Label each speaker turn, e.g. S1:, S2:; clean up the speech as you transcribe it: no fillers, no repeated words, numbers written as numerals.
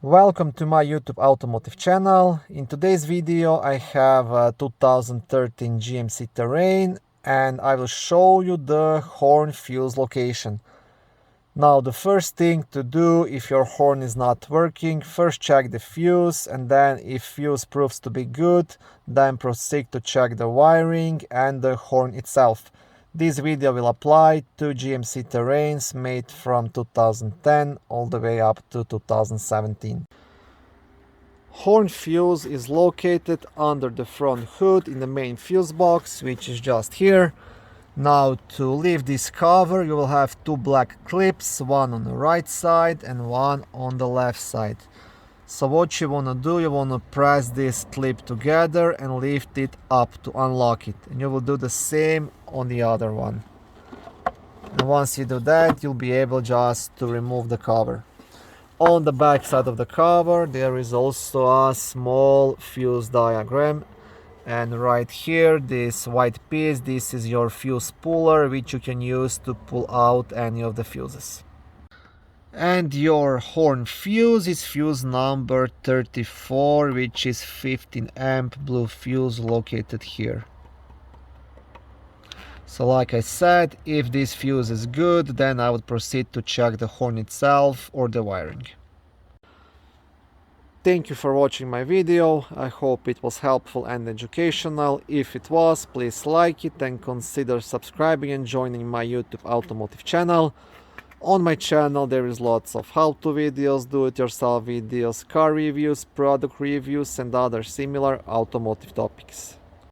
S1: Welcome to my YouTube automotive channel. In today's video I have a 2013 GMC Terrain and I will show you the horn fuse location. Now the first thing to do if your horn is not working, first check the fuse, and then if fuse proves to be good, then proceed to check the wiring and the horn itself. This video will apply to GMC Terrains made from 2010 all the way up to 2017. Horn fuse is located under the front hood in the main fuse box, which is just here. Now to lift this cover you will have two black clips, one on the right side and one on the left side. So what you want to do, you want to press this clip together and lift it up to unlock it, and you will do the same on the other one. And once you do that, you'll be able just to remove the cover. On the back side of the cover there is also a small fuse diagram, and right here this white piece, this is your fuse puller, which you can use to pull out any of the fuses. And your horn fuse is fuse number 34, which is 15 amp blue fuse located here. So like I said, if this fuse is good, then I would proceed to check the horn itself or the wiring. Thank you for watching my video. I hope it was helpful and educational. If it was, please like it and consider subscribing and joining my YouTube automotive channel. On my channel there is lots of how-to videos, do-it-yourself videos, car reviews, product reviews and other similar automotive topics.